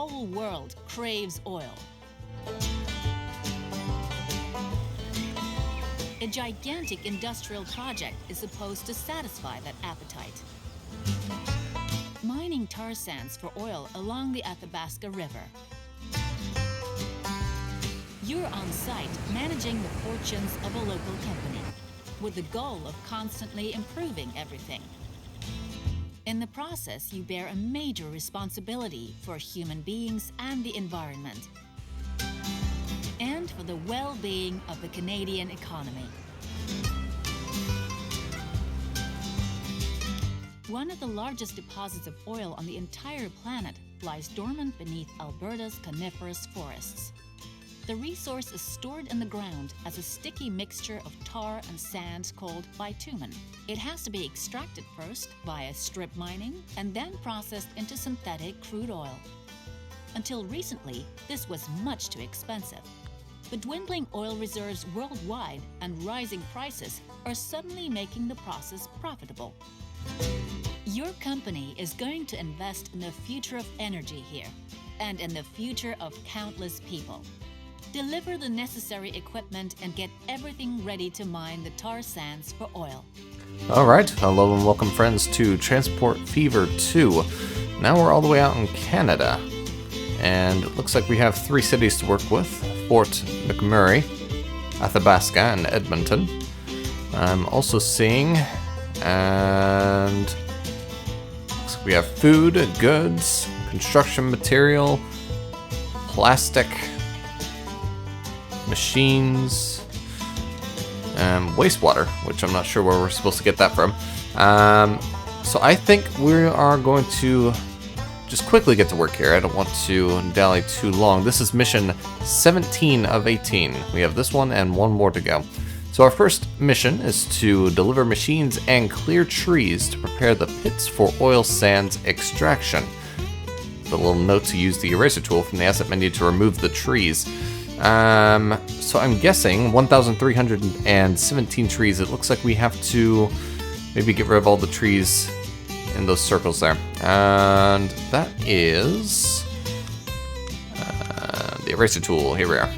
whole world craves oil. A gigantic industrial project is supposed to satisfy that appetite. Mining tar sands for oil along the Athabasca River. You're on site managing the fortunes of a local company, with the goal of constantly improving everything. In the process, you bear a major responsibility for human beings and the environment, and for the well-being of the Canadian economy. One of the largest deposits of oil on the entire planet lies dormant beneath Alberta's coniferous forests. The resource is stored in the ground as a sticky mixture of tar and sand called bitumen. It has to be extracted first via strip mining and then processed into synthetic crude oil. Until recently, this was much too expensive. The dwindling oil reserves worldwide and rising prices are suddenly making the process profitable. Your company is going to invest in the future of energy here and in the future of countless people. Deliver the necessary equipment and get everything ready to mine the tar sands for oil. Alright, hello and welcome friends to Transport Fever 2. Now we're all the way out in Canada. And it looks like we have 3 cities to work with. Fort McMurray, Athabasca, and Edmonton. I'm also seeing, and looks like we have food, goods, construction material, plastic, machines, wastewater, which I'm not sure where we're supposed to get that from. So I think we are going to just quickly get to work here. I don't want to dally too long. This is mission 17 of 18. We have this one and one more to go. So our first mission is to deliver machines and clear trees to prepare the pits for oil sands extraction. The little note to use the eraser tool from the asset menu to remove the trees. So I'm guessing 1,317 trees. It looks like we have to maybe get rid of all the trees in those circles there. And that is the eraser tool. Here we are.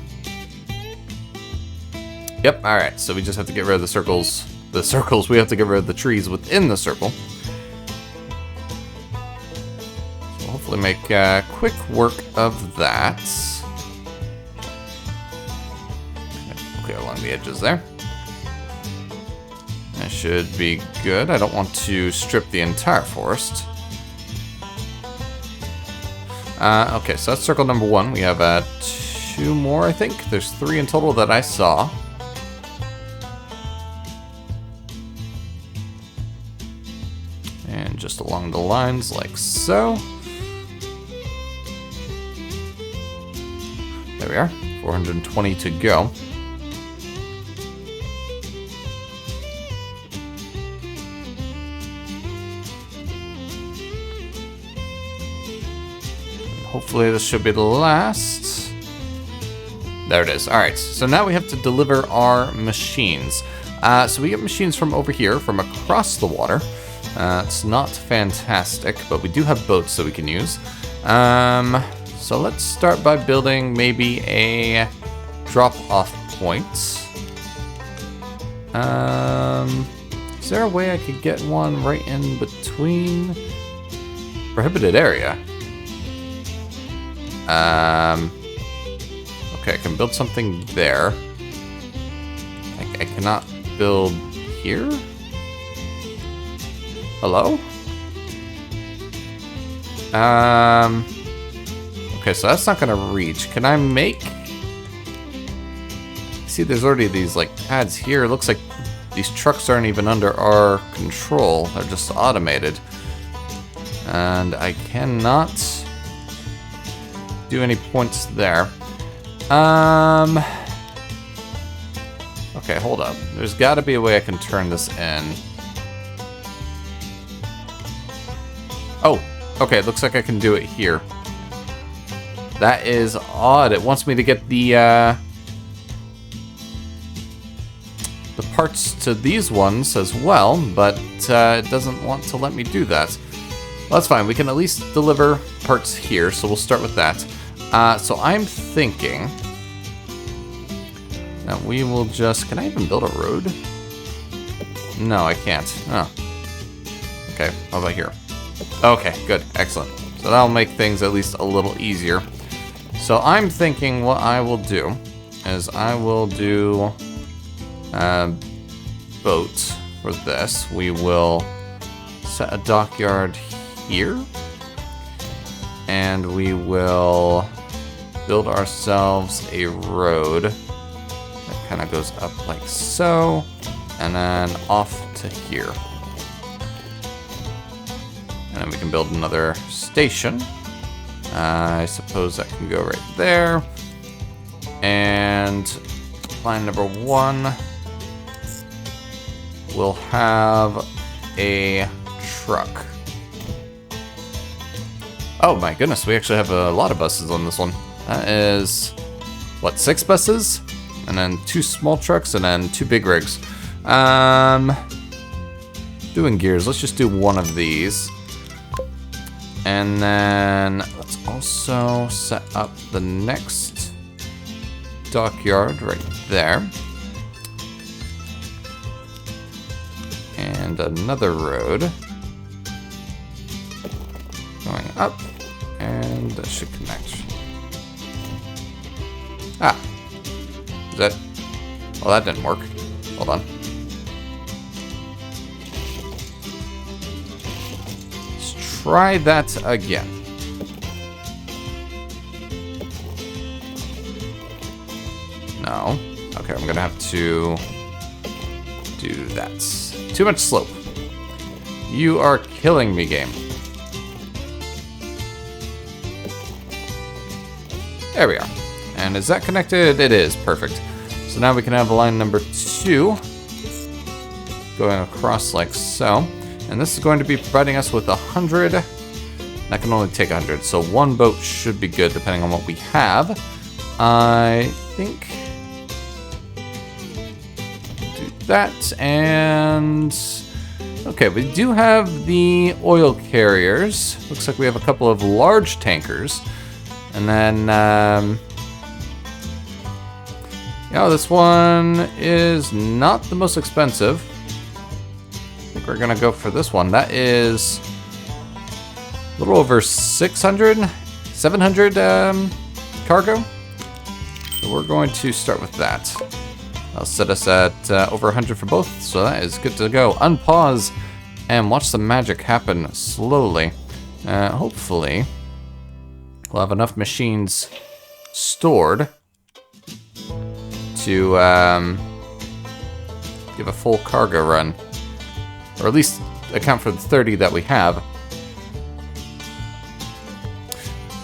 Yep, alright, so we just have to get rid of the circles. The circles, we have to get rid of the trees within the circle. So we'll hopefully make quick work of that. Clear along the edges there. That should be good. I don't want to strip the entire forest. Okay, so that's circle number 1. We have 2 more, I think. There's 3 in total that I saw. And just along the lines like so. There we are. 420 to go. Hopefully this should be the last. There it is. Alright, so now we have to deliver our machines. So we get machines from over here, from across the water. It's not fantastic, but we do have boats that we can use. So let's start by building maybe a drop-off point. Is there a way I could get one right in between? Prohibited area. Okay, I can build something there. I cannot build here? Hello? Okay, so that's not gonna reach. Can I make... See, there's already these, like, pads here. It looks like these trucks aren't even under our control. They're just automated. And I cannot do any points there. Okay, hold up. There's gotta be a way I can turn this in. Oh, okay, it looks like I can do it here. That is odd. It wants me to get the parts to these ones as well, but it doesn't want to let me do that. Well, that's fine. We can at least deliver parts here, so we'll start with that. So I'm thinking that we will just... Can I even build a road? No, I can't. Oh. Okay, how about here? Okay, good. Excellent. So that'll make things at least a little easier. So I'm thinking what I will do is I will do boat for this. We will set a dockyard here. And we will build ourselves a road that kind of goes up like so. And then off to here. And then we can build another station. I suppose that can go right there. And line number 1 will have a truck. Oh my goodness, we actually have a lot of buses on this one. That is, what, 6 buses? And then 2 small trucks and then 2 big rigs. Doing gears, let's just do one of these. And then let's also set up the next dockyard right there. And another road going up, and that should connect. Ah, is that? Well, that didn't work. Hold on. Let's try that again. No. Okay, I'm gonna have to do that. Too much slope. You are killing me, game. There we are. And is that connected? It is. Perfect. So now we can have line number 2 going across like so. And this is going to be providing us with 100. That can only take 100. So 1 boat should be good depending on what we have. I think... do that and... Okay, we do have the oil carriers. Looks like we have a couple of large tankers. And then... yeah, this one is not the most expensive. I think we're gonna go for this one. That is a little over 600, 700 cargo. So we're going to start with that. That'll set us at over 100 for both, so that is good to go. Unpause and watch the magic happen slowly. Hopefully, we'll have enough machines stored to give a full cargo run, or at least account for the 30 that we have.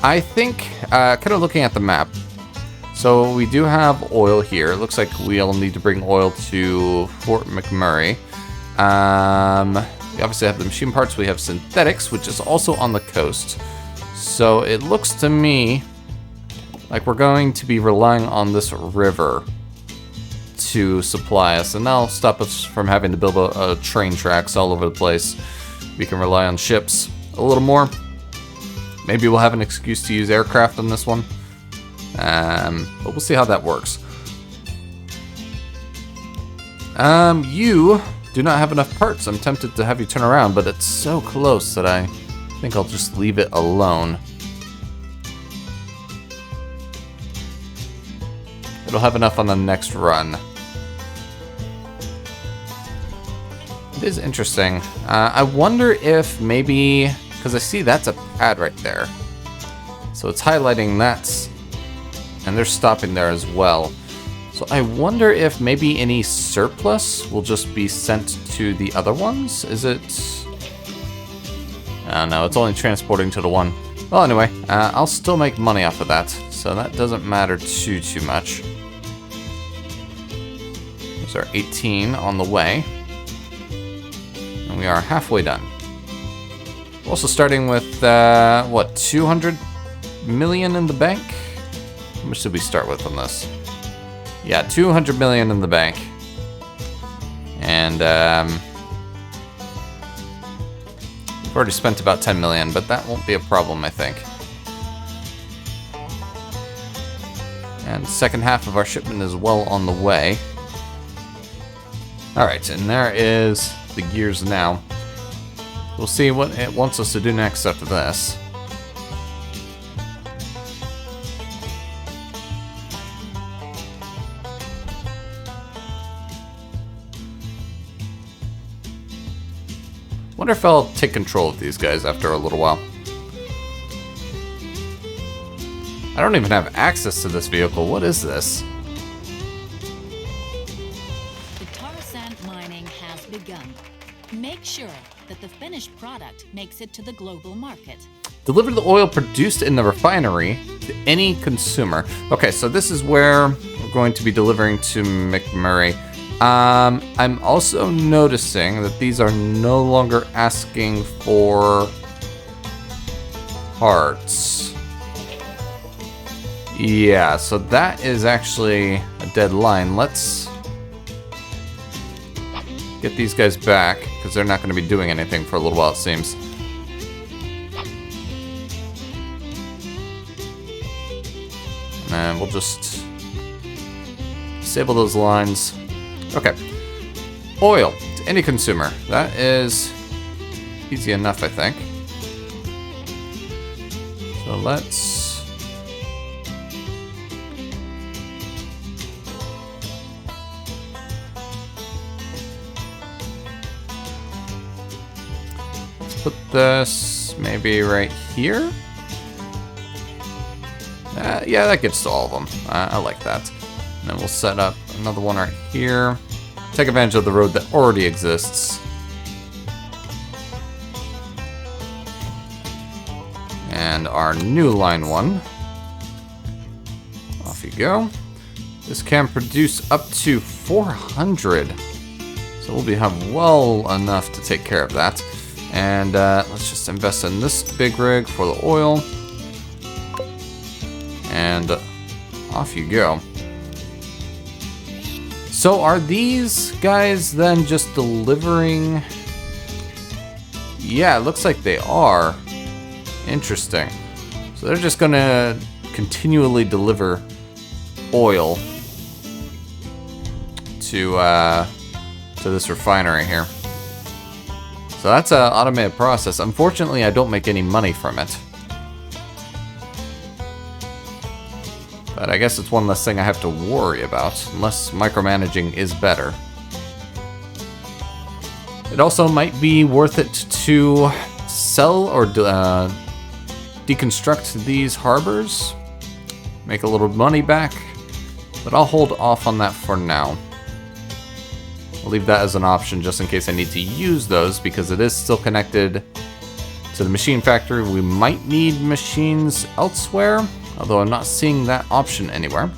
I think, kind of looking at the map, so we do have oil here. It looks like we'll need to bring oil to Fort McMurray. We obviously have the machine parts. We have synthetics, which is also on the coast. So it looks to me like we're going to be relying on this river to supply us, and that'll stop us from having to build a train tracks all over the place. We can rely on ships a little more. Maybe we'll have an excuse to use aircraft on this one. But we'll see how that works. You do not have enough parts. I'm tempted to have you turn around, but it's so close that I think I'll just leave it alone. It'll have enough on the next run. It is interesting. I wonder if maybe, because I see that's a pad right there. So it's highlighting that, and they're stopping there as well. So I wonder if maybe any surplus will just be sent to the other ones. Is it? No, it's only transporting to the one. Well, anyway, I'll still make money off of that, so that doesn't matter too much. There's our 18 on the way. And we are halfway done. We're also starting with, what, 200 million in the bank? How much did we start with on this? Yeah, 200 million in the bank. And, we've We've already spent about 10 million, but that won't be a problem, I think. And the second half of our shipment is well on the way. Alright, and there is the gears now. We'll see what it wants us to do next after this. Wonder if I'll take control of these guys after a little while. I don't even have access to this vehicle. What is this? The tar sand mining has begun. Make sure that the finished product makes it to the global market. Deliver the oil produced in the refinery to any consumer. Okay, so this is where we're going to be delivering to McMurray. I'm also noticing that these are no longer asking for parts. Yeah, so that is actually a dead line. Let's get these guys back, because they're not going to be doing anything for a little while, it seems. And we'll just disable those lines. Okay. Oil to any consumer. That is easy enough, I think. So let's put this maybe right here. Yeah, that gets to all of them. I like that. And then we'll set up another one right here. Take advantage of the road that already exists. And our new line one. Off you go. This can produce up to 400. So we'll have well enough to take care of that. And let's just invest in this big rig for the oil. And off you go. So are these guys then just delivering? Yeah, it looks like they are. Interesting. So they're just gonna continually deliver oil to this refinery here. So that's an automated process. Unfortunately, I don't make any money from it. But I guess it's one less thing I have to worry about, unless micromanaging is better. It also might be worth it to sell or deconstruct these harbors, make a little money back, but I'll hold off on that for now. I'll leave that as an option just in case I need to use those, because it is still connected to the machine factory. We might need machines elsewhere, although I'm not seeing that option anywhere.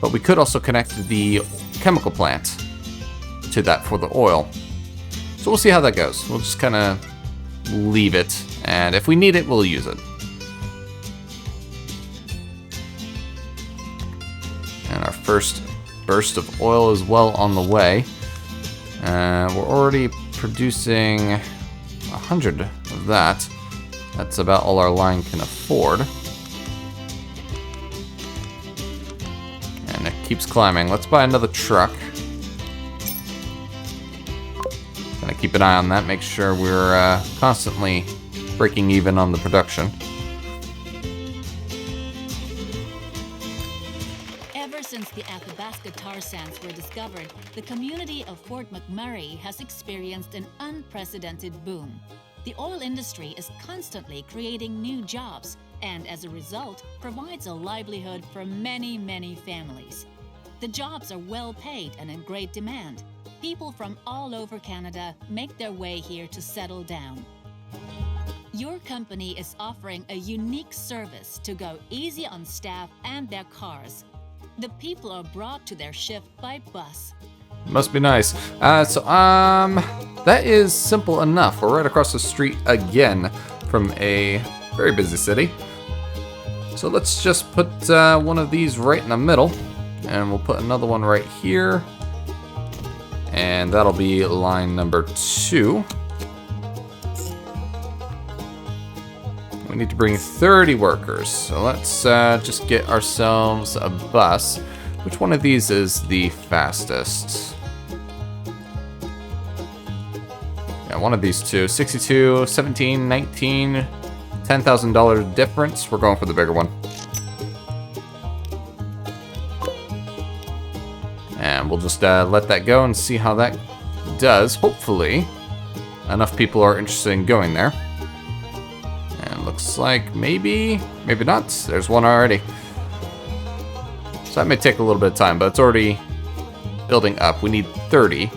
But we could also connect the chemical plant to that for the oil. So we'll see how that goes. We'll just kind of leave it, and if we need it, we'll use it. And our first burst of oil is well on the way. We're already producing 100 of that. That's about all our line can afford. And it keeps climbing. Let's buy another truck. Gonna keep an eye on that, make sure we're constantly breaking even on the production. Ever since the Athabasca tar sands were discovered, the community of Fort McMurray has experienced an unprecedented boom. The oil industry is constantly creating new jobs, and as a result, provides a livelihood for many, many families. The jobs are well paid and in great demand. People from all over Canada make their way here to settle down. Your company is offering a unique service to go easy on staff and their cars. The people are brought to their shift by bus. Must be nice. That is simple enough. We're right across the street again from a very busy city. So let's just put one of these right in the middle, and we'll put another one right here. And that'll be line number 2. We need to bring 30 workers. So let's just get ourselves a bus. Which one of these is the fastest? Yeah, one of these two. 62, 17, 19, $10,000 difference. We're going for the bigger one. And we'll just let that go and see how that does. Hopefully, enough people are interested in going there. And looks like maybe not. There's one already. So that may take a little bit of time, but it's already building up. We need 30.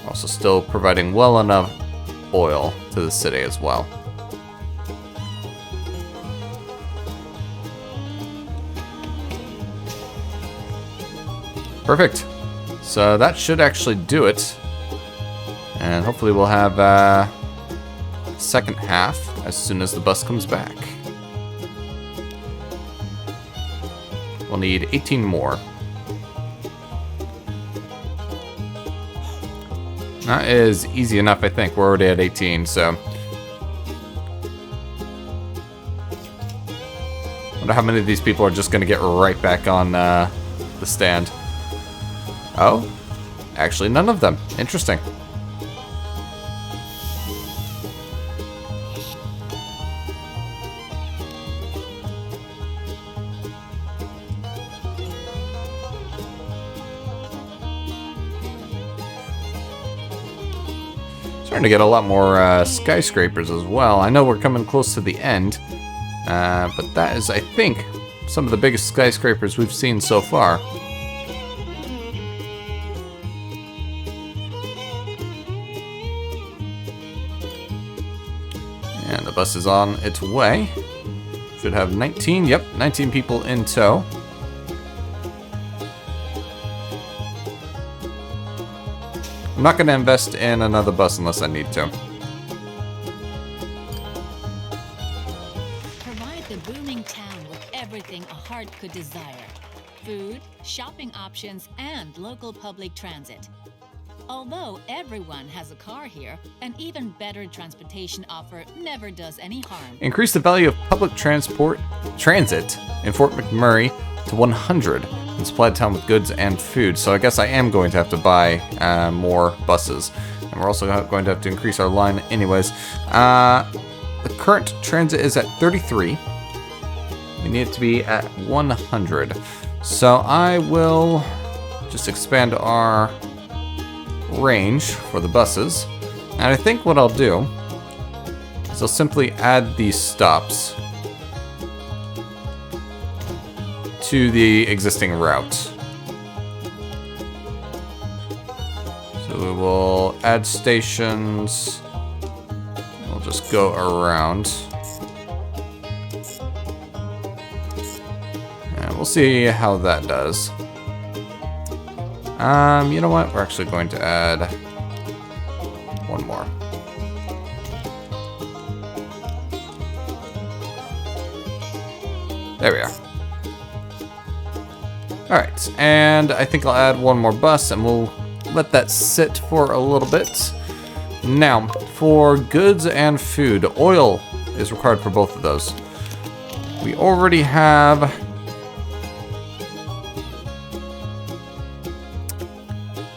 Also still providing well enough oil to the city as well. Perfect. So that should actually do it. And hopefully we'll have second half as soon as the bus comes back. We'll need 18 more. That is easy enough, I think. We're already at 18, so. Wonder how many of these people are just going to get right back on the stand. Oh, actually none of them. Interesting. Starting to get a lot more skyscrapers as well. I know we're coming close to the end, but that is, I think, some of the biggest skyscrapers we've seen so far. And the bus is on its way. Should have 19, yep, 19 people in tow. I'm not going to invest in another bus unless I need to. Provide the booming town with everything a heart could desire. Food, shopping options, and local public transit. Although everyone has a car here, an even better transportation offer never does any harm. Increase the value of public transit in Fort McMurray to 100 and supply the town with goods and food. So I guess I am going to have to buy more buses. And we're also going to have to increase our line anyways. The current transit is at 33. We need it to be at 100. So I will just expand our range for the buses. And I think what I'll do is I'll simply add these stops to the existing route. So we will add stations. We'll just go around. And we'll see how that does. You know what? We're actually going to add one more. There we are. Alright, and I think I'll add one more bus and we'll let that sit for a little bit. Now, for goods and food, oil is required for both of those. We already have...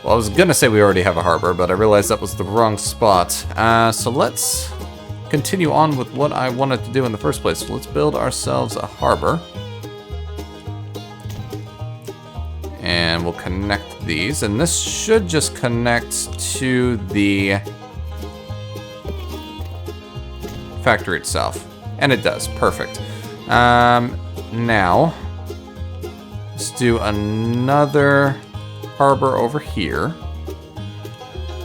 Well, I was gonna say we already have a harbor, but I realized that was the wrong spot. So let's continue on with what I wanted to do in the first place. So let's build ourselves a harbor. And we'll connect these, and this should just connect to the factory itself. And it does, perfect. Now, let's do another harbor over here.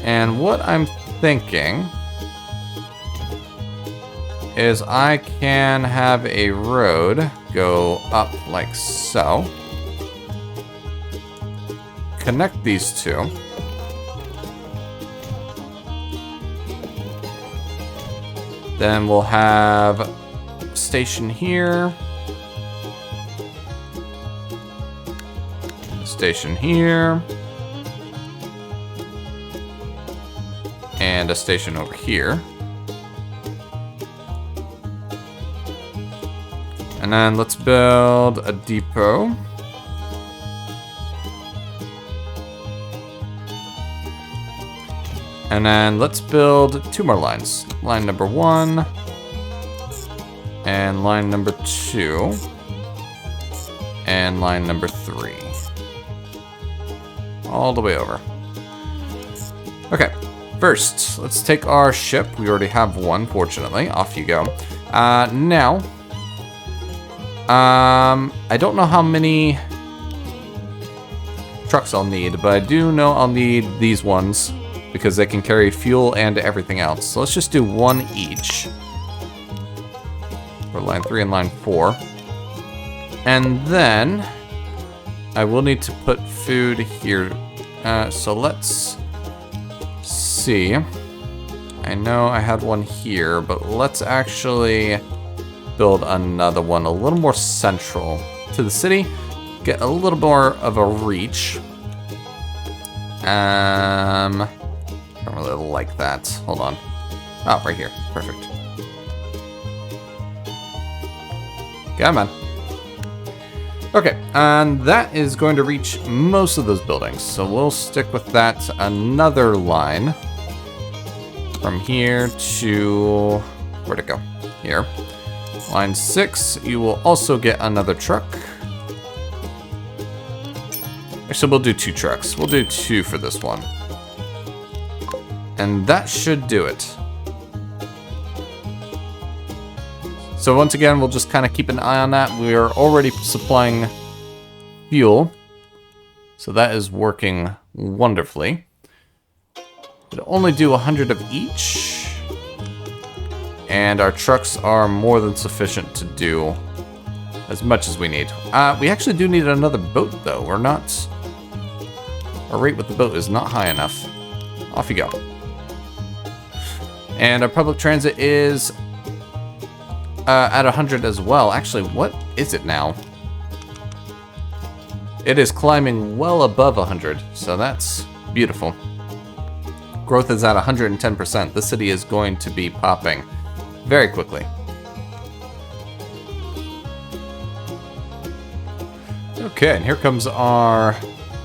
And what I'm thinking is I can have a road go up like so. Connect these two. Then we'll have a station here. A station here. And a station over here. And then let's build a depot. And then let's build 2 more lines. Line number 1 and line number 2 and line number 3. All the way over. Okay, first, let's take our ship. We already have one, fortunately. Off you go. Now, I don't know how many trucks I'll need, but I do know I'll need these ones because they can carry fuel and everything else. So let's just do 1 each for line 3 and line 4. And then I will need to put food here. So let's see. I know I had one here, but let's actually build another one a little more central to the city. Get a little more of a reach. I don't really like that. Hold on. Oh, right here. Perfect. Come on. Okay, and that is going to reach most of those buildings. So we'll stick with that. Another line from here to... where'd it go? Here. Line 6, you will also get another truck. Actually, we'll do 2 trucks. We'll do 2 for this one. And that should do it. So once again, we'll just kind of keep an eye on that. We are already supplying fuel. So that is working wonderfully. We'll only do 100 of each. And our trucks are more than sufficient to do as much as we need. We actually do need another boat, though. We're not... our rate with the boat is not high enough. Off you go. And our public transit is at 100 as well. Actually, what is it now? It is climbing well above 100, so that's beautiful. Growth is at 110%. The city is going to be popping very quickly. Okay, and here comes our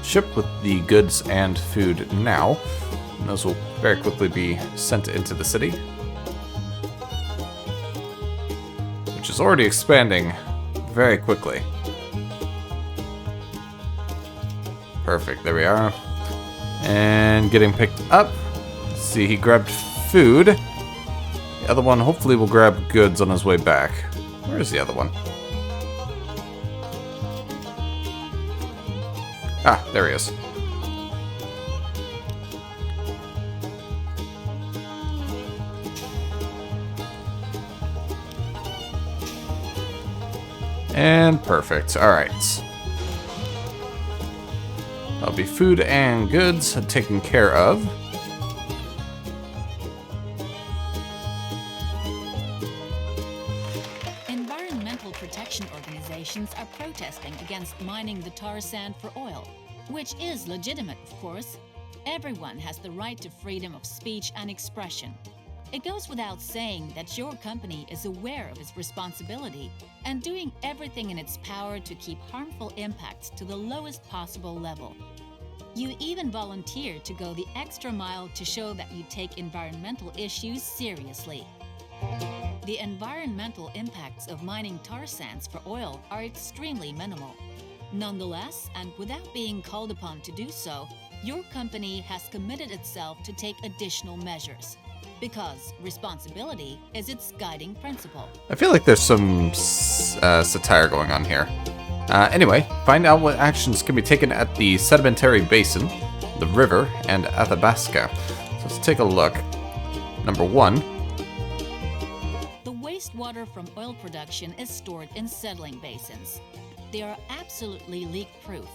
ship with the goods and food now. And those will very quickly be sent into the city, which is already expanding very quickly. Perfect, there we are. And getting picked up. Let's see, he grabbed food. The other one hopefully will grab goods on his way back. Where is the other one? Ah, there he is. And perfect. Alright. That'll be food and goods taken care of. Environmental protection organizations are protesting against mining the tar sand for oil, which is legitimate, of course. Everyone has the right to freedom of speech and expression. It goes without saying that your company is aware of its responsibility and doing everything in its power to keep harmful impacts to the lowest possible level. You even volunteer to go the extra mile to show that you take environmental issues seriously. The environmental impacts of mining tar sands for oil are extremely minimal. Nonetheless, and without being called upon to do so, your company has committed itself to take additional measures. Because responsibility is its guiding principle. I feel like there's some satire going on here. Anyway, find out what actions can be taken at the sedimentary basin, the river, and Athabasca. So let's take a look. Number 1. The wastewater from oil production is stored in settling basins. They are absolutely leak-proof.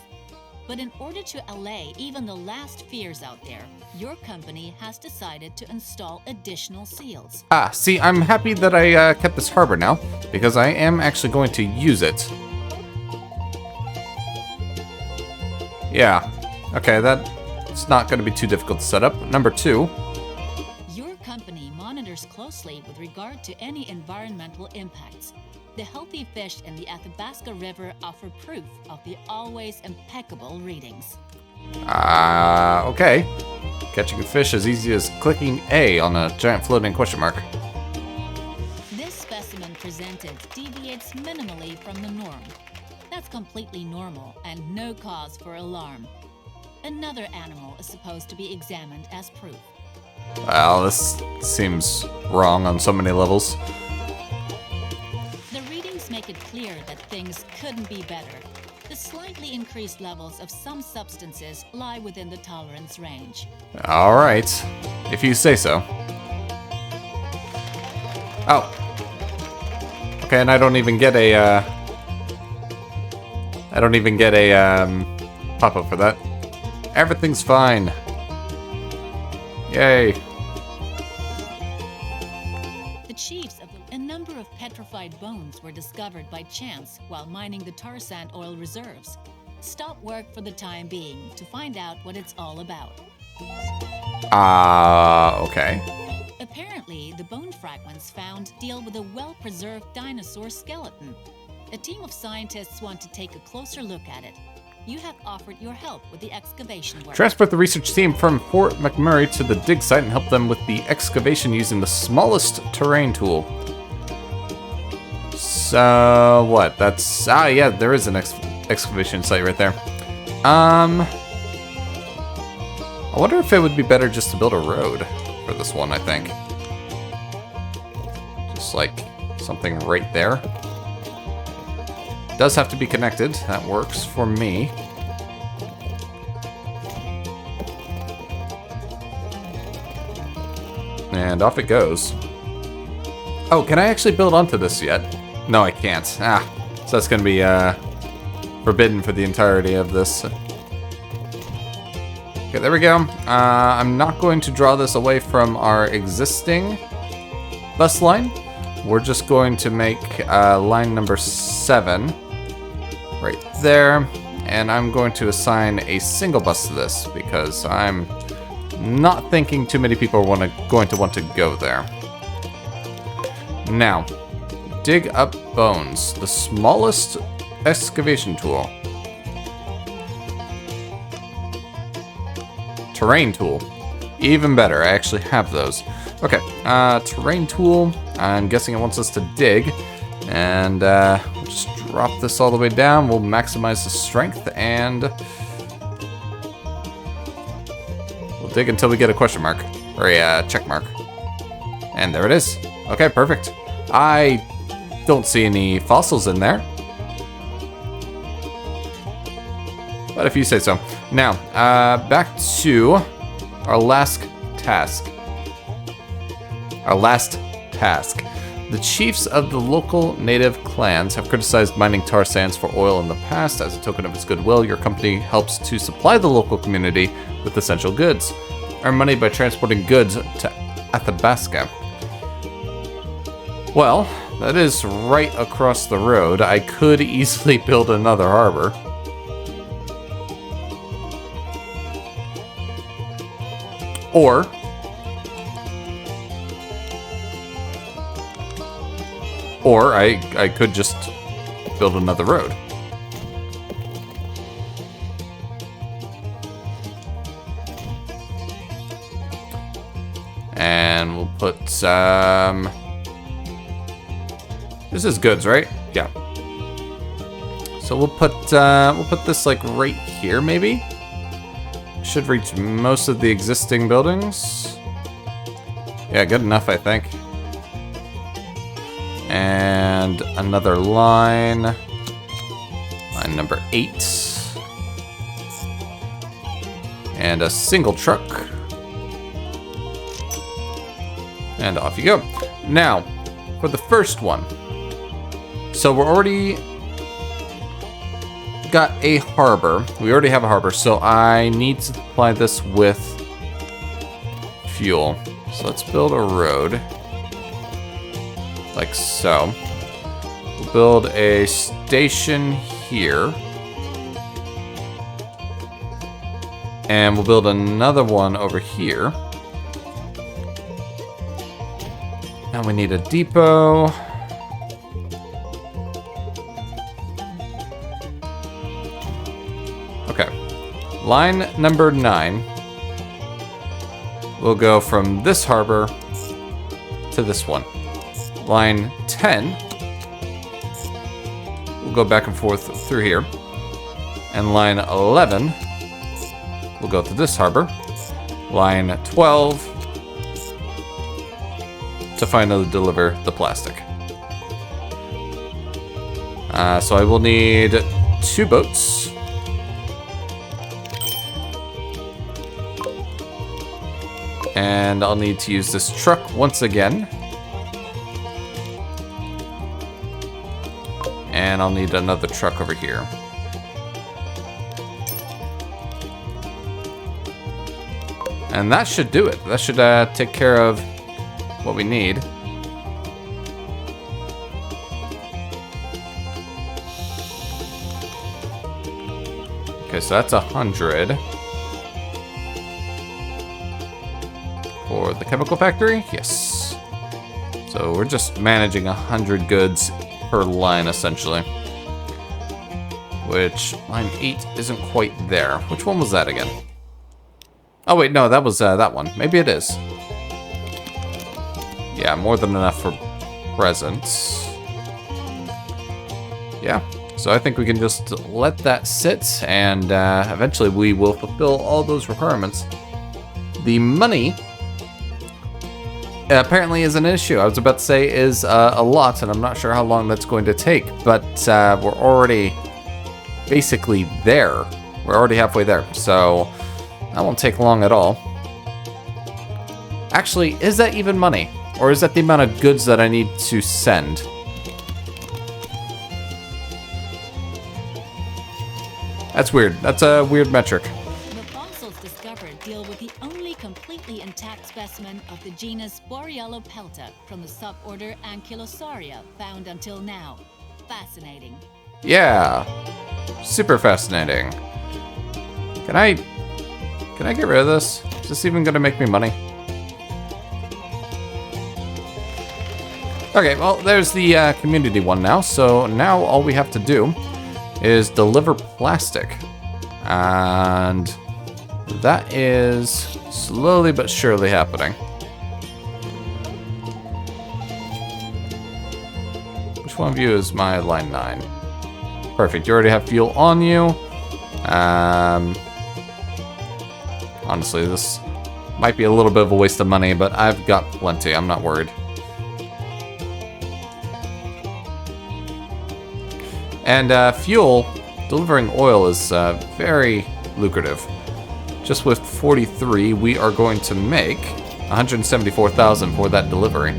But in order to allay even the last fears out there, your company has decided to install additional seals. See, I'm happy that I kept this harbor now, because I am actually going to use it. Yeah. Okay, that's not going to be too difficult to set up. Number 2. closely with regard to any environmental impacts. The healthy fish in the Athabasca River offer proof of the always impeccable readings. Okay. Catching a fish as easy as clicking A on a giant floating question mark. This specimen presented deviates minimally from the norm. That's completely normal and no cause for alarm. Another animal is supposed to be examined as proof. Well, this seems wrong on so many levels. The readings make it clear that things couldn't be better. The slightly increased levels of some substances lie within the tolerance range. Alright, if you say so. Oh. Okay, and I don't even get a, pop-up for that. Everything's fine. Yay. The chiefs of a number of petrified bones were discovered by chance while mining the tar sand oil reserves. Stop work for the time being to find out what it's all about. Okay. Apparently, the bone fragments found deal with a well-preserved dinosaur skeleton. A team of scientists want to take a closer look at it. You have offered your help with the excavation work. Transport the research team from Fort McMurray to the dig site and help them with the excavation using the smallest terrain tool. So, what? That's... yeah, there is an excavation site right there. I wonder if it would be better just to build a road for this one, I think. Just like something right there. Does have to be connected. That works for me. And off it goes. Oh, can I actually build onto this yet? No, I can't. So that's gonna be forbidden for the entirety of this. Okay, there we go. I'm not going to draw this away from our existing bus line. We're just going to make line number 7 right there, and I'm going to assign a single bus to this because I'm not thinking too many people are going to want to go there. Now, dig up bones, the smallest excavation tool. Terrain tool, even better. I actually have those. Okay, terrain tool. I'm guessing it wants us to dig, and we'll just drop this all the way down. We'll maximize the strength, and we'll dig until we get a question mark, or a check mark. And there it is. Okay, perfect. I don't see any fossils in there, but if you say so. Now, back to our last task. The chiefs of the local native clans have criticized mining tar sands for oil in the past. As a token of its goodwill, your company helps to supply the local community with essential goods. Earn money by transporting goods to Athabasca. Well, that is right across the road. I could easily build another harbor. Or I could just build another road. And we'll put this is goods, right? Yeah. So we'll put this like right here, maybe. Should reach most of the existing buildings. Yeah, good enough, I think. And another line. Line number 8. And a single truck. And off you go. Now, for the first one. So we're already got a harbor. We already have a harbor, so I need to supply this with fuel. So let's build a road. Like so. We'll build a station here. And we'll build another one over here. Now we need a depot. Okay. Line number 9 will go from this harbor to this one. Line 10 will go back and forth through here. And line 11 will go to this harbor. Line 12 to finally deliver the plastic. So I will need 2 boats. And I'll need to use this truck once again. And I'll need another truck over here. And that should do it. That should take care of what we need. Okay, so that's 100. For the chemical factory? Yes. So we're just managing 100 goods per line, essentially. Which, line 8 isn't quite there. Which one was that again? Oh wait, no, that was that one. Maybe it is. Yeah, more than enough for presents. Yeah, so I think we can just let that sit, and eventually we will fulfill all those requirements. The money apparently is an issue. I was about to say is a lot, and I'm not sure how long that's going to take, but we're already basically there. We're already halfway there, so that won't take long at all. Actually, is that even money? Or is that the amount of goods that I need to send? That's weird. That's a weird metric. The fossils discovered deal with the only completely intact specimen of the genus Borealopelta from the suborder Ankylosauria found until now. Fascinating. Yeah. Super fascinating. Can I get rid of this? Is this even gonna make me money? Okay, well, there's the community one now. So now all we have to do is deliver plastic. And that is slowly but surely happening. Which one of you is my line 9? Perfect, you already have fuel on you. Honestly, this might be a little bit of a waste of money, but I've got plenty. I'm not worried. And fuel, delivering oil is very lucrative. Just with 43, we are going to make 174,000 for that delivery.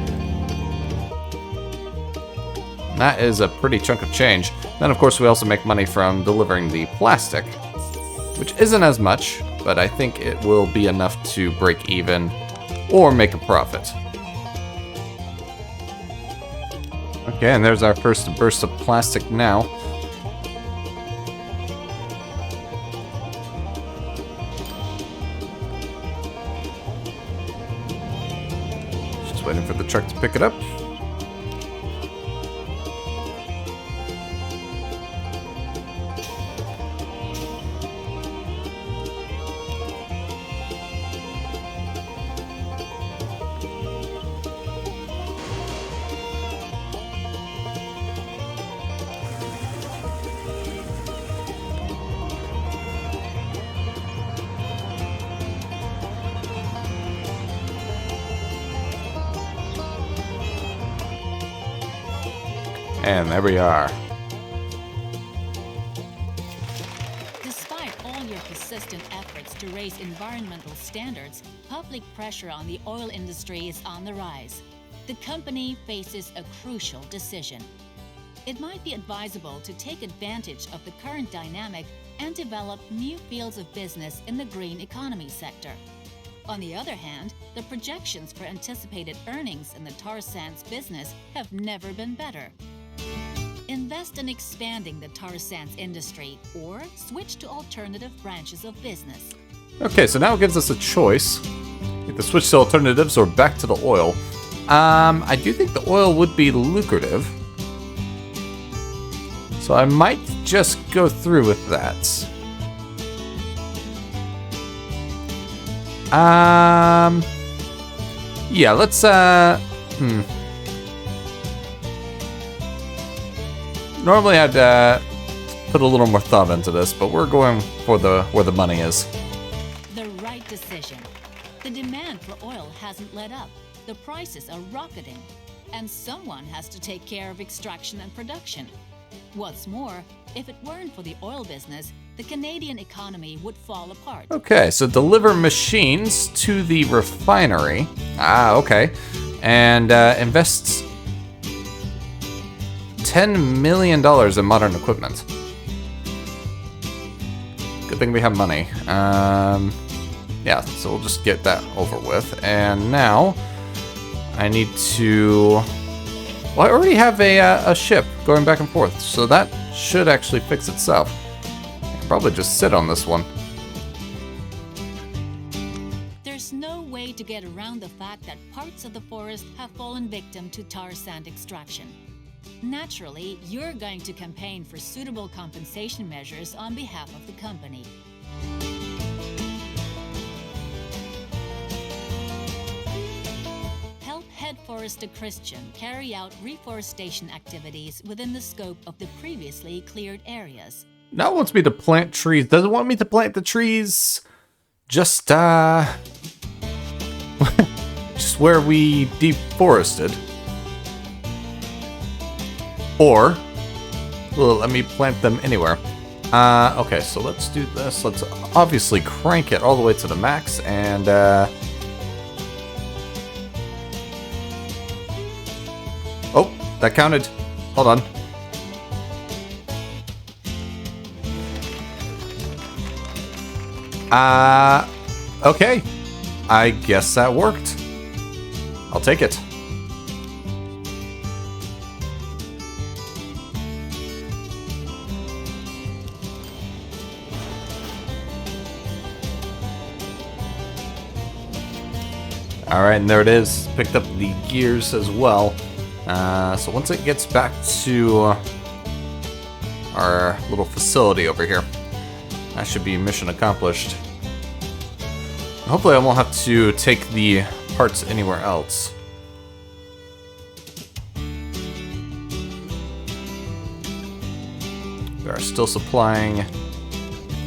That is a pretty chunk of change. Then, of course, we also make money from delivering the plastic, which isn't as much, but I think it will be enough to break even or make a profit. Okay, and there's our first burst of plastic now. Just waiting for the truck to pick it up. And there we are. Despite all your persistent efforts to raise environmental standards, public pressure on the oil industry is on the rise. The company faces a crucial decision. It might be advisable to take advantage of the current dynamic and develop new fields of business in the green economy sector. On the other hand, the projections for anticipated earnings in the tar sands business have never been better. Invest in expanding the tar sands industry or switch to alternative branches of business. Okay, so now it gives us a choice. Either switch to alternatives or back to the oil. I do think the oil would be lucrative. So I might just go through with that. Yeah, let's, Normally I'd, put a little more thought into this, but we're going for where the money is. The right decision. The demand for oil hasn't let up. The prices are rocketing. And someone has to take care of extraction and production. What's more, if it weren't for the oil business, the Canadian economy would fall apart. Okay, so deliver machines to the refinery. Ah, okay. And invests $10 million in modern equipment. Good thing we have money. Yeah, so we'll just get that over with. And now I need to... Well, I already have a ship going back and forth, so that should actually fix itself. I can probably just sit on this one. There's no way to get around the fact that parts of the forest have fallen victim to tar sand extraction. Naturally, you're going to campaign for suitable compensation measures on behalf of the company. Help Head Forester Christian carry out reforestation activities within the scope of the previously cleared areas. Now it wants me to plant trees. Doesn't want me to plant the trees just just where we deforested. Or, well, let me plant them anywhere. Okay, so let's do this. Let's obviously crank it all the way to the max, and oh, that counted. Hold on. Okay. I guess that worked. I'll take it. Alright, and there it is. Picked up the gears as well. So once it gets back to our little facility over here, that should be mission accomplished. Hopefully I won't have to take the parts anywhere else. They are still supplying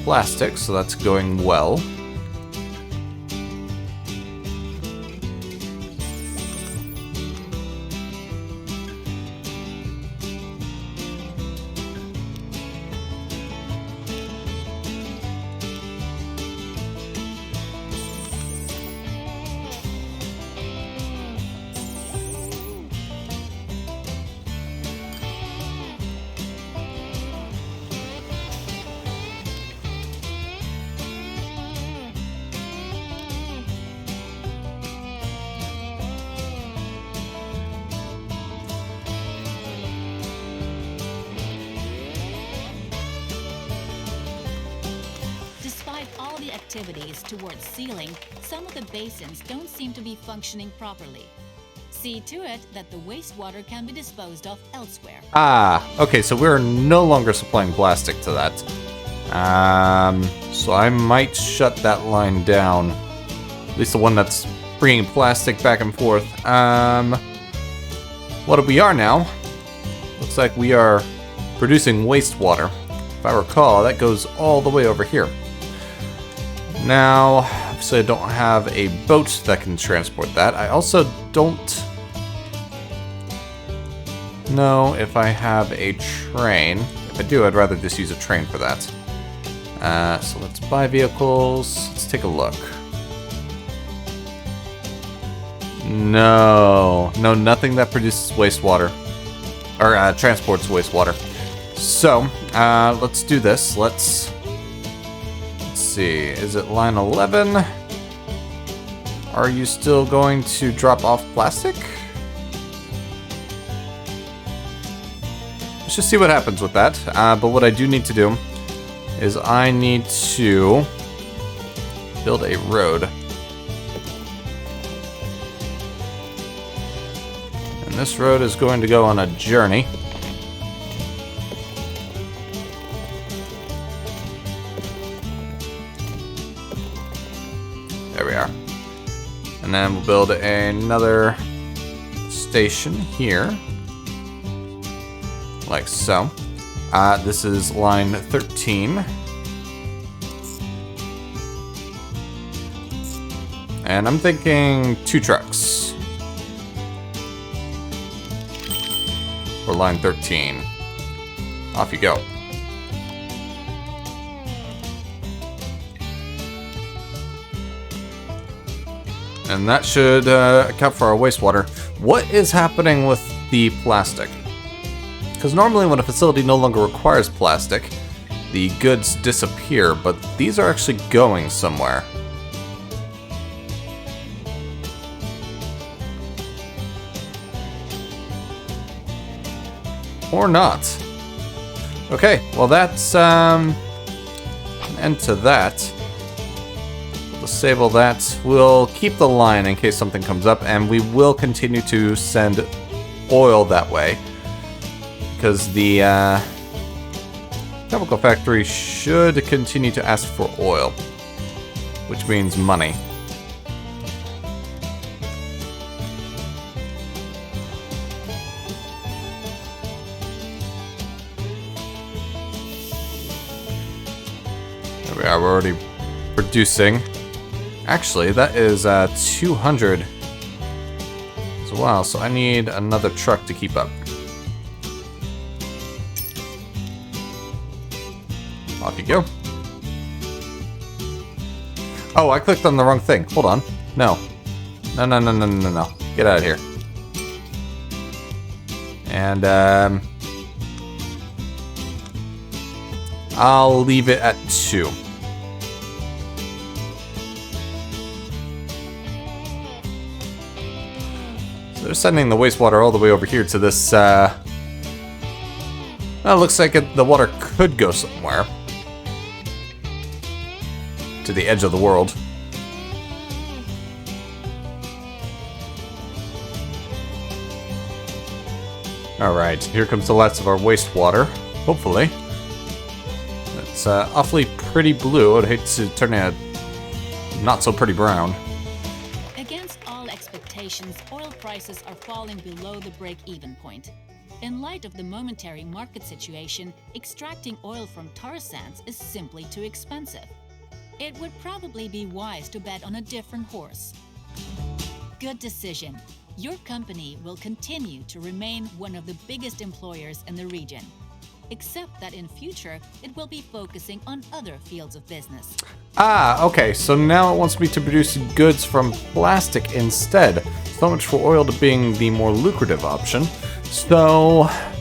plastic, so that's going well. Activities towards sealing, some of the basins don't seem to be functioning properly. See to it that the wastewater can be disposed of elsewhere. Ah, okay, so we're no longer supplying plastic to that. So I might shut that line down. At least the one that's bringing plastic back and forth. What we are now, looks like we are producing wastewater. If I recall, that goes all the way over here. Now, obviously I don't have a boat that can transport that. I also don't know if I have a train. If I do, I'd rather just use a train for that. So let's buy vehicles. Let's take a look. No, nothing that produces wastewater. Or transports wastewater. So, let's do this. Let's see, is it line 11? Are you still going to drop off plastic? Let's just see what happens with that. But what I do need to do is I need to build a road. this road is going to go on a journey. There we are. And then we'll build another station here. Like so. This is line 13. And I'm thinking 2 trucks. For line 13. Off you go. And that should account for our wastewater. What is happening with the plastic? Because normally when a facility no longer requires plastic, the goods disappear, but these are actually going somewhere. Or not. Okay, well that's an end to that. Disable that. We'll keep the line in case something comes up, and we will continue to send oil that way. Because the chemical factory should continue to ask for oil, which means money. There we are, we're already producing. Actually, that is 200 as well, so I need another truck to keep up. Off you go. Oh, I clicked on the wrong thing. Hold on. No. No. Get out of here. And, I'll leave it at 2. They're sending the wastewater all the way over here to this, well, it looks like the water could go somewhere. To the edge of the world. Alright, here comes the last of our wastewater. Hopefully. It's awfully pretty blue. I'd hate to turn it not so pretty brown. Against all expectations, oil prices are falling below the break-even point. In light of the momentary market situation, extracting oil from tar sands is simply too expensive. It would probably be wise to bet on a different horse. Good decision. Your company will continue to remain one of the biggest employers in the region. Except that in future, it will be focusing on other fields of business. Ah, okay, so now it wants me to produce goods from plastic instead. So much for oil to being the more lucrative option. So I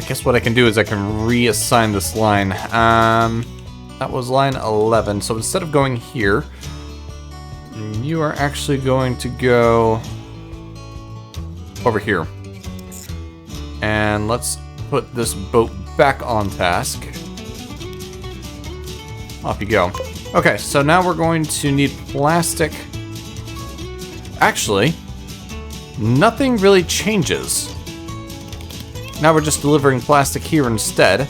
guess what I can do is I can reassign this line. That was line 11, so instead of going here, you are actually going to go over here. And let's put this boat back on task. Off you go. Okay, so now we're going to need plastic. Actually, nothing really changes. Now we're just delivering plastic here instead.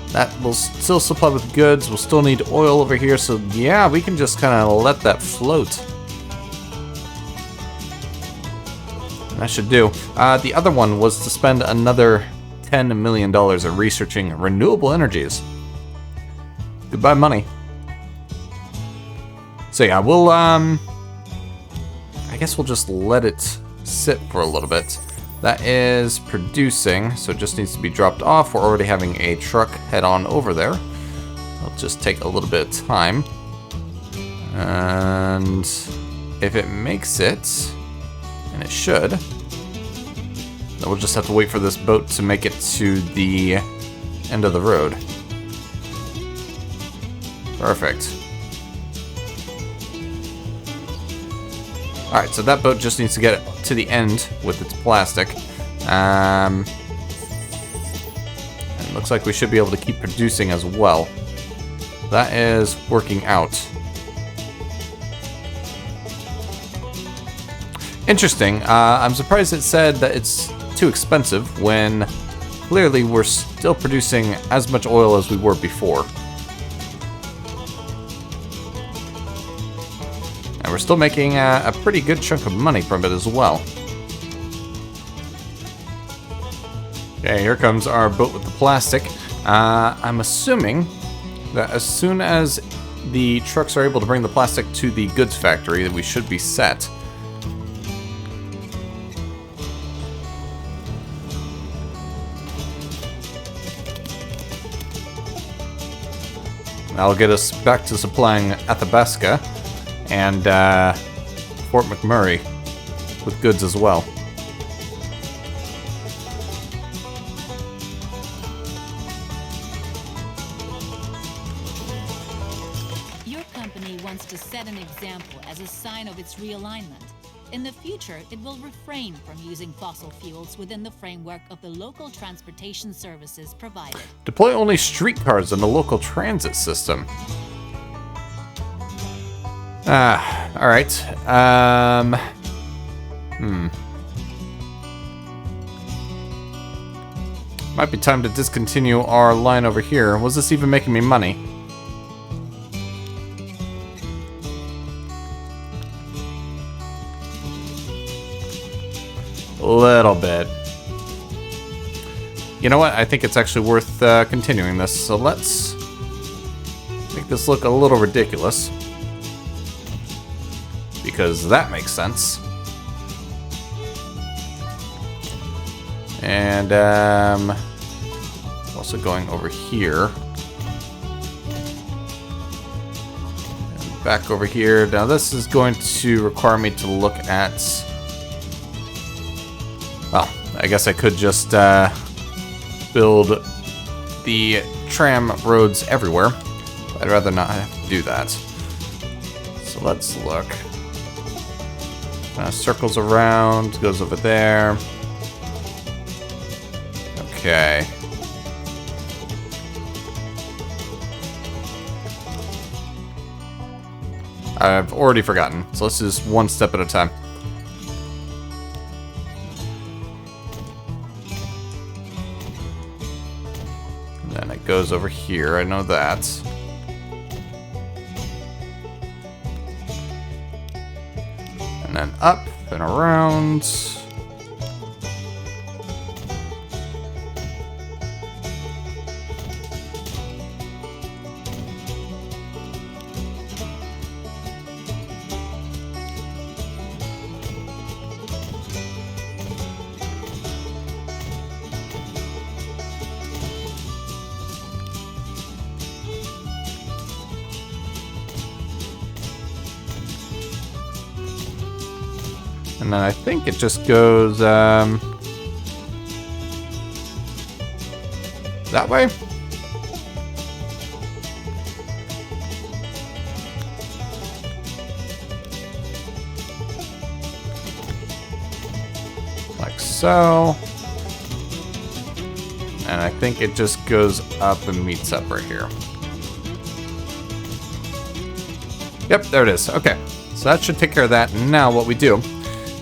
That will still supply with goods. We'll still need oil over here, so yeah, we can just kind of let that float. That should do. The other one was to spend another $10 million researching renewable energies. Goodbye, money. So yeah, we'll, I guess we'll just let it sit for a little bit. That is producing, so it just needs to be dropped off. We're already having a truck head on over there. It'll just take a little bit of time. And if it makes it, and it should, then we'll just have to wait for this boat to make it to the end of the road. Perfect. Alright, so that boat just needs to get to the end with its plastic. And it looks like we should be able to keep producing as well. That is working out. Interesting. I'm surprised it said that it's too expensive when clearly we're still producing as much oil as we were before. And we're still making a pretty good chunk of money from it as well. Okay, here comes our boat with the plastic. I'm assuming that as soon as the trucks are able to bring the plastic to the goods factory, that we should be set. That'll get us back to supplying Athabasca and Fort McMurray with goods as well. Your company wants to set an example as a sign of its realignment. In the future, it will refrain from using fossil fuels within the framework of the local transportation services provided. Deploy only streetcars in the local transit system. Alright. Might be time to discontinue our line over here. Was this even making me money? Little bit. You know what? I think it's actually worth continuing this. So let's make this look a little ridiculous. Because that makes sense. And also going over here. And back over here. Now this is going to require me to look at... Well, I guess I could just build the tram roads everywhere. I'd rather not have to do that. So let's look. Circles around, goes over there. Okay. I've already forgotten, so let's just one step at a time. And then it goes over here, I know that. And then up and around. And then I think it just goes that way. Like so. And I think it just goes up and meets up right here. Yep, there it is. Okay, so that should take care of that. Now what we do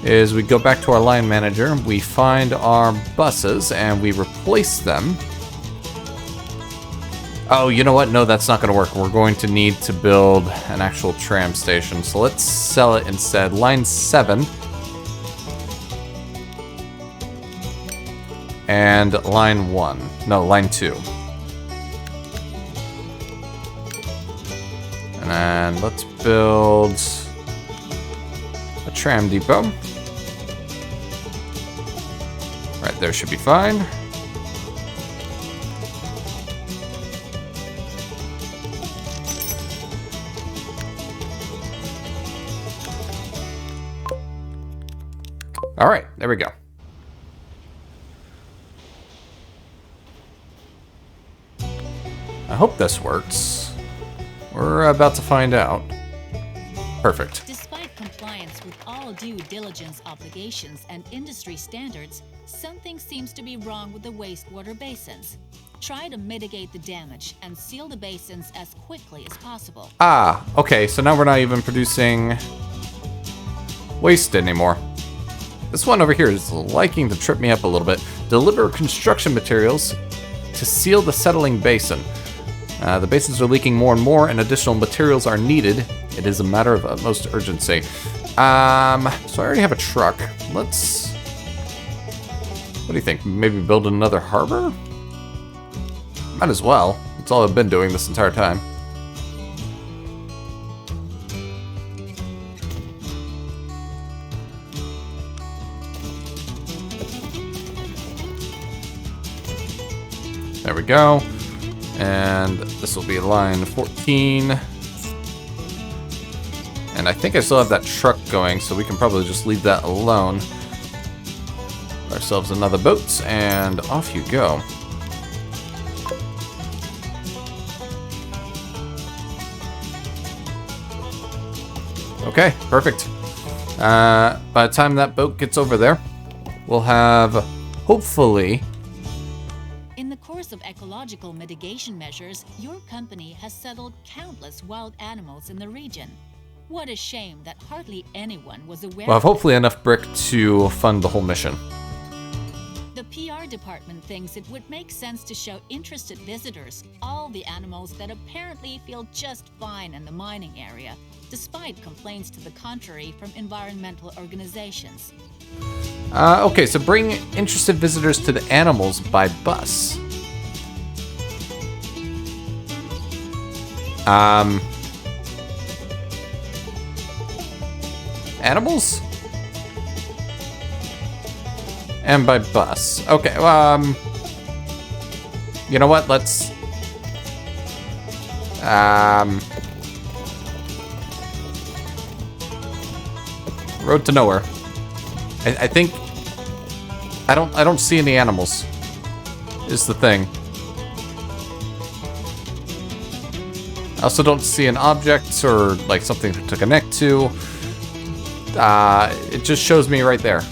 is we go back to our line manager, we find our buses, and we replace them. Oh, you know what? No, that's not going to work. We're going to need to build an actual tram station, so let's sell it instead. Line 7. And line 1. No, line 2. And then let's build a tram depot. Right there should be fine. All right, there we go. I hope this works. We're about to find out. Perfect. Despite compliance with all due diligence obligations and industry standards, something seems to be wrong with the wastewater basins. Try to mitigate the damage and seal the basins as quickly as possible. Ah, okay, so now we're not even producing waste anymore. This one over here is liking to trip me up a little bit. Deliver construction materials to seal the settling basin. The basins are leaking more and more, and additional materials are needed. It is a matter of utmost urgency. So I already have a truck. Let's... What do you think? Maybe build another harbor? Might as well. That's all I've been doing this entire time. There we go. And this will be line 14. And I think I still have that truck going, so we can probably just leave that alone. Ourselves another boat, and off you go. Okay, perfect. By the time that boat gets over there, we'll have, hopefully... In the course of ecological mitigation measures, your company has settled countless wild animals in the region. What a shame that hardly anyone was aware We'll have of hopefully enough brick to fund the whole mission. The PR department thinks it would make sense to show interested visitors all the animals that apparently feel just fine in the mining area, despite complaints to the contrary from environmental organizations. Okay, so bring interested visitors to the animals by bus. Animals? And by bus. Okay, you know what? Let's... Road to nowhere. I think... I don't see any animals, is the thing. I also don't see an object or, like, something to connect to. It just shows me right there.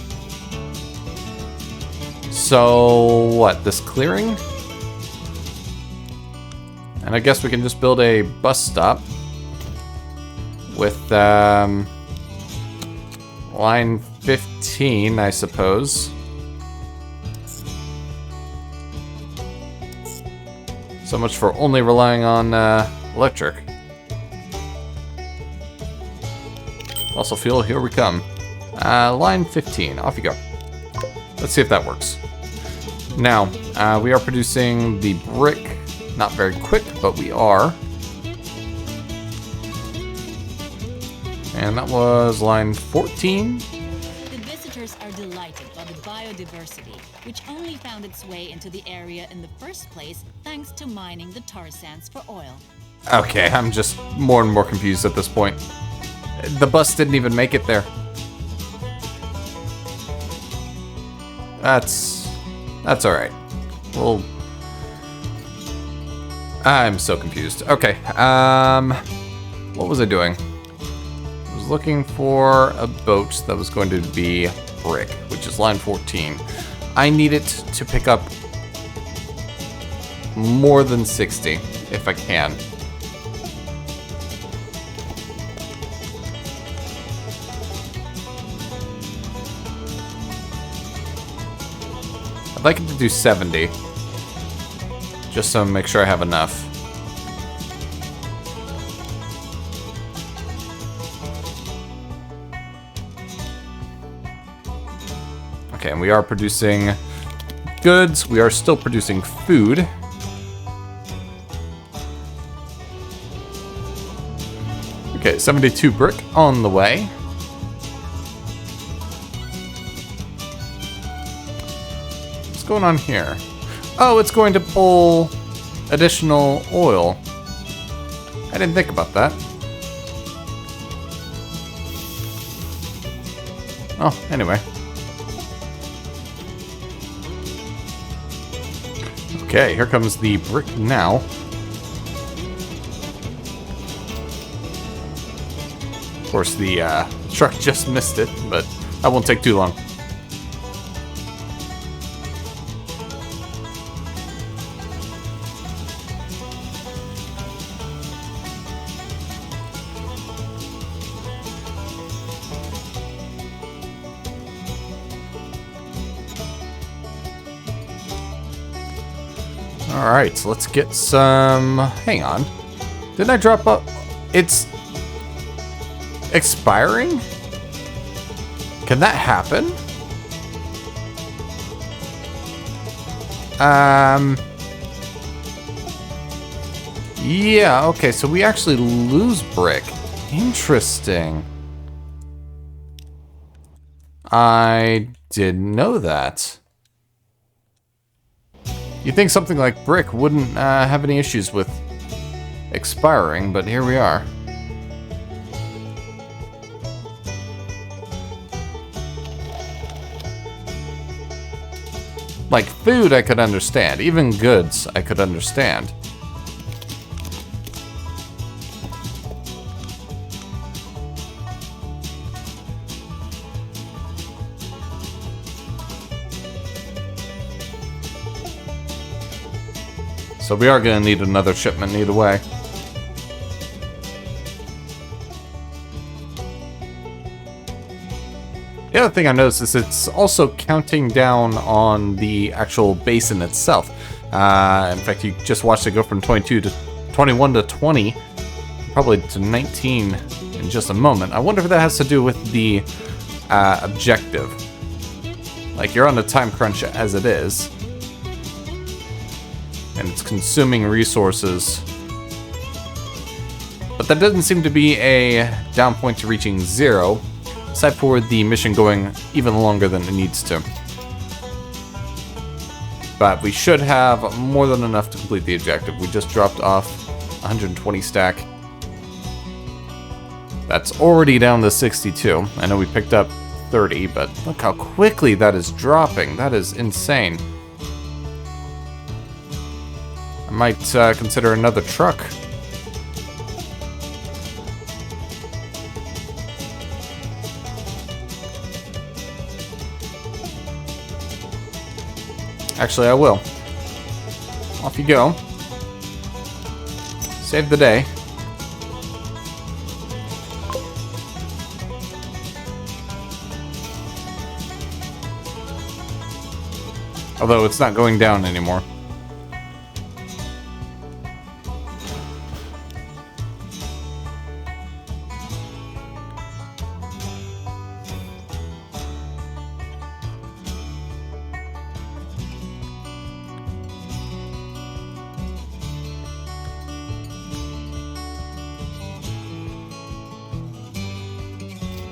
So, what, this clearing? And I guess we can just build a bus stop with, line 15, I suppose. So much for only relying on, electric. Also fuel, here we come. Line 15, off you go. Let's see if that works. Now, we are producing the brick. Not very quick, but we are. And that was line 14. The visitors are delighted by the biodiversity, which only found its way into the area in the first place thanks to mining the tar sands for oil. Okay, I'm just more and more confused at this point. The bus didn't even make it there. That's alright. Well, I'm so confused. Okay, what was I doing? I was looking for a boat that was going to be brick, which is line 14. I need it to pick up more than 60, if I can. I'd like it to do 70. Just so I make sure I have enough. Okay, and we are producing goods. We are still producing food. Okay, 72 brick on the way. What's going on here? Oh, it's going to pull additional oil. I didn't think about that. Oh, anyway. Okay, here comes the brick now. Of course, the truck just missed it, but that won't take too long. Alright, so let's get some... Hang on. Didn't I drop up? It's... expiring? Can that happen? Yeah, okay, so we actually lose brick. Interesting. I didn't know that. You'd think something like brick wouldn't have any issues with expiring, but here we are. Like food I could understand, even goods I could understand. So we are going to need another shipment either way. The other thing I noticed is it's also counting down on the actual basin itself. In fact, you just watched it go from 22 to 21 to 20, probably to 19 in just a moment. I wonder if that has to do with the objective. Like, you're on a time crunch as it is, and it's consuming resources. But that doesn't seem to be a down point to reaching 0, aside for the mission going even longer than it needs to. But we should have more than enough to complete the objective. We just dropped off 120 stack. That's already down to 62. I know we picked up 30, but look how quickly that is dropping. That is insane. I might consider another truck. Actually, I will. Off you go. Save the day. Although it's not going down anymore.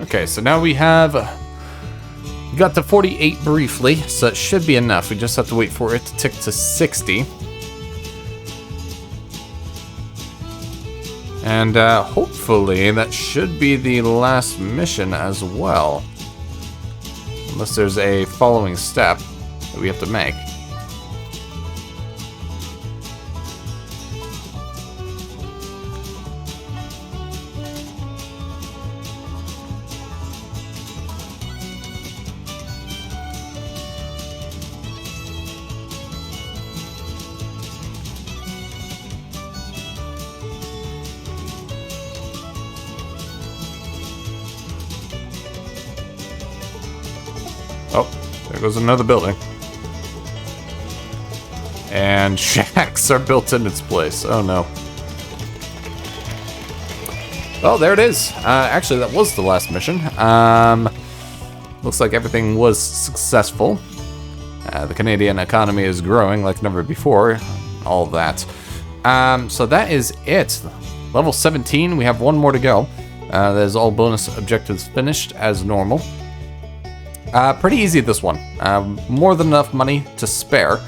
Okay, so now we got to 48 briefly, so it should be enough. We just have to wait for it to tick to 60. And hopefully that should be the last mission as well. Unless there's a following step that we have to make. Oh, there goes another building. And shacks are built in its place. Oh no. Oh, there it is. Actually, that was the last mission. Looks like everything was successful. The Canadian economy is growing like never before. All of that. So that is it. Level 17, we have one more to go. That is all bonus objectives finished as normal. Pretty easy, this one. More than enough money to spare.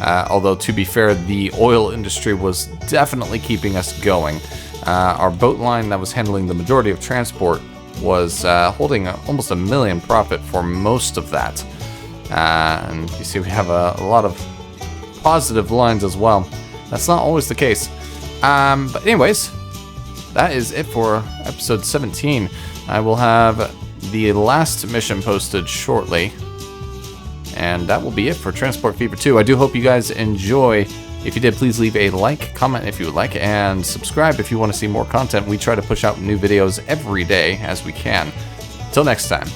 Although, to be fair, the oil industry was definitely keeping us going. Our boat line that was handling the majority of transport was holding almost $1 million profit for most of that. And you see we have a lot of positive lines as well. That's not always the case. But anyways, that is it for episode 17. I will have the last mission posted shortly, and that will be it for Transport Fever 2. I do hope you guys enjoy. If you did, please leave a like, comment if you would like, and subscribe if you want to see more content. We try to push out new videos every day as we can. Till next time.